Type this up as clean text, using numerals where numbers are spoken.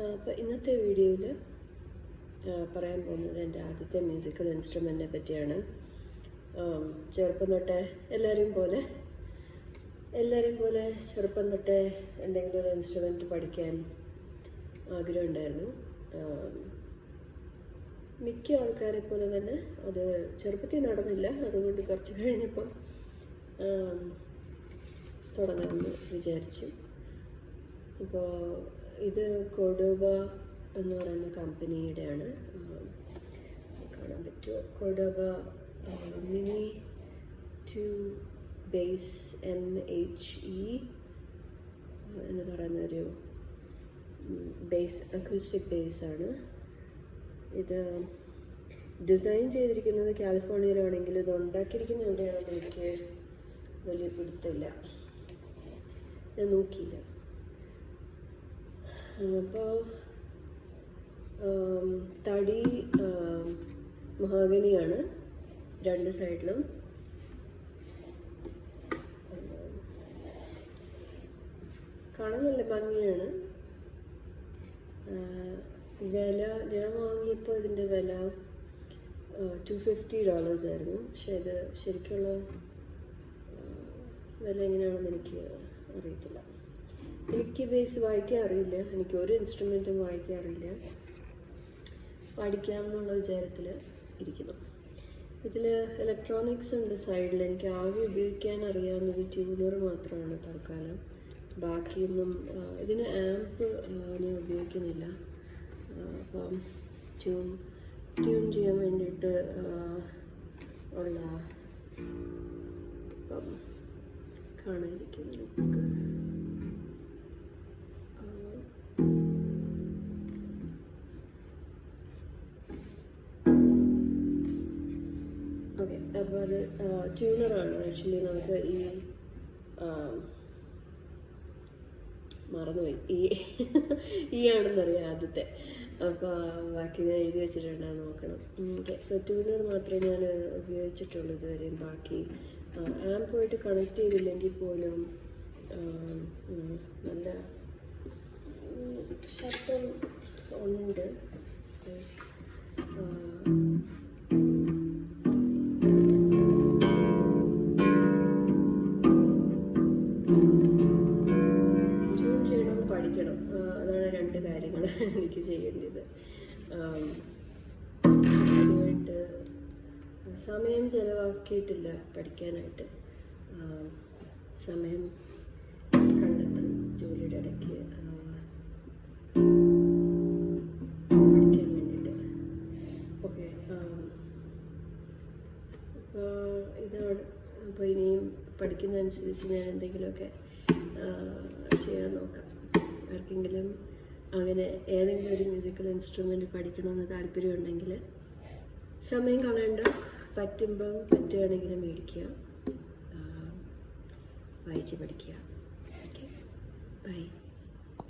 അപ്പോൾ ഇന്നത്തെ വീഡിയോയിൽ പറയാൻ പോകുന്നത് എൻ്റെ ആദ്യത്തെ മ്യൂസിക്കൽ ഇൻസ്ട്രുമെൻറ്റിനെ പറ്റിയാണ്. ചെറുപ്പം തൊട്ടേ എല്ലാവരെയും പോലെ ചെറുപ്പം തൊട്ടേ എന്തെങ്കിലും ഒരു ഇൻസ്ട്രുമെൻറ്റ് പഠിക്കാൻ ആഗ്രഹമുണ്ടായിരുന്നു. മിക്ക ആൾക്കാരെ പോലെ തന്നെ അത് ചെറുപ്പത്തിൽ നടന്നില്ല. അതുകൊണ്ട് കുറച്ച് കഴിഞ്ഞപ്പം തുടങ്ങാമെന്ന് വിചാരിച്ചു. അപ്പോൾ ഇത് കോർഡോബ എന്ന് പറയുന്ന കമ്പനിയുടെയാണ്. കാണാൻ പറ്റുമോ? കോർഡോബ മിനി 2 ബേസ് MHE എന്ന് പറയുന്നൊരു ബേസ്, അക്യൂസ്റ്റിക് ബേസാണ്. ഇത് ഡിസൈൻ ചെയ്തിരിക്കുന്നത് കാലിഫോർണിയയിലാണെങ്കിൽ ഇത് ഉണ്ടാക്കിയിരിക്കുന്നത് എവിടെയാണെന്ന് എനിക്ക് വലിയ പിടുത്തമില്ല, ഞാൻ നോക്കിയില്ല. അപ്പോൾ തടി മഹാഗണിയാണ് രണ്ട് സൈഡിലും. കാണാൻ നല്ല ഭംഗിയാണ്. വില ഞാൻ വാങ്ങിയപ്പോൾ ഇതിൻ്റെ വില $250 ആയിരുന്നു. പക്ഷേ ഇത് ശരിക്കുള്ള വില എങ്ങനെയാണെന്ന് എനിക്ക് അറിയത്തില്ല. എനിക്ക് ബേസ് വായിക്കാൻ അറിയില്ല, എനിക്ക് ഒരു ഇൻസ്ട്രുമെൻറ്റും വായിക്കാൻ അറിയില്ല. പഠിക്കാമെന്നുള്ള വിചാരത്തിൽ ഇരിക്കുന്നു. ഇതിൽ ഇലക്ട്രോണിക്സ് ഉണ്ട് സൈഡിൽ. എനിക്ക് ആകെ ഉപയോഗിക്കാൻ അറിയാവുന്നത് ട്യൂണർ മാത്രമാണ് തൽക്കാലം. ബാക്കിയൊന്നും ഇതിന് ആംപ്പ് ഞാൻ ഉപയോഗിക്കുന്നില്ല. അപ്പം ട്യൂൺ ചെയ്യാൻ വേണ്ടിയിട്ട് ഉള്ള ഇപ്പം കാണാതിരിക്കും നമുക്ക്. ഓക്കെ, അപ്പോൾ അത് ട്യൂണറാണ്. ആക്ച്വലി നമുക്ക് മറന്നുപോയി, ഈ ആണെന്നറിയാം ആദ്യത്തെ. അപ്പോൾ ബാക്കി ഞാൻ എഴുതി വെച്ചിട്ടുണ്ട്, നോക്കണം. ഓക്കെ, സോ ട്യൂണർ മാത്രമേ ഞാൻ ഉപയോഗിച്ചിട്ടുള്ളൂ ഇതുവരെയും. ബാക്കി ആംപുമായിട്ട് കണക്ട് ചെയ്തില്ലെങ്കിൽ പോലും നല്ല ശബ്ദം ഉണ്ട്. പഠിക്കണം, അതാണ് രണ്ട് കാര്യങ്ങൾ എനിക്ക് ചെയ്യേണ്ടത്. അതുമായിട്ട് സമയം ചിലവാക്കിയിട്ടില്ല പഠിക്കാനായിട്ട്. സമയം കണ്ടെത്തണം ജോലിയുടെ ഇടയ്ക്ക് പഠിക്കാൻ വേണ്ടിയിട്ട്. ഓക്കെ, ഇതാണ്. അപ്പോൾ ഇനിയും പഠിക്കുന്നതനുസരിച്ച് ഞാൻ എന്തെങ്കിലുമൊക്കെ ചെയ്യാൻ നോക്കാം. ആർക്കെങ്കിലും അങ്ങനെ ഏതെങ്കിലും ഒരു മ്യൂസിക്കൽ ഇൻസ്ട്രുമെൻറ്റ് പഠിക്കണമെന്ന് താല്പര്യമുണ്ടെങ്കിൽ സമയം കളയണ്ട, പറ്റുകയാണെങ്കിൽ മേടിക്കുക, വായിച്ച് പഠിക്കുക. Okay, by.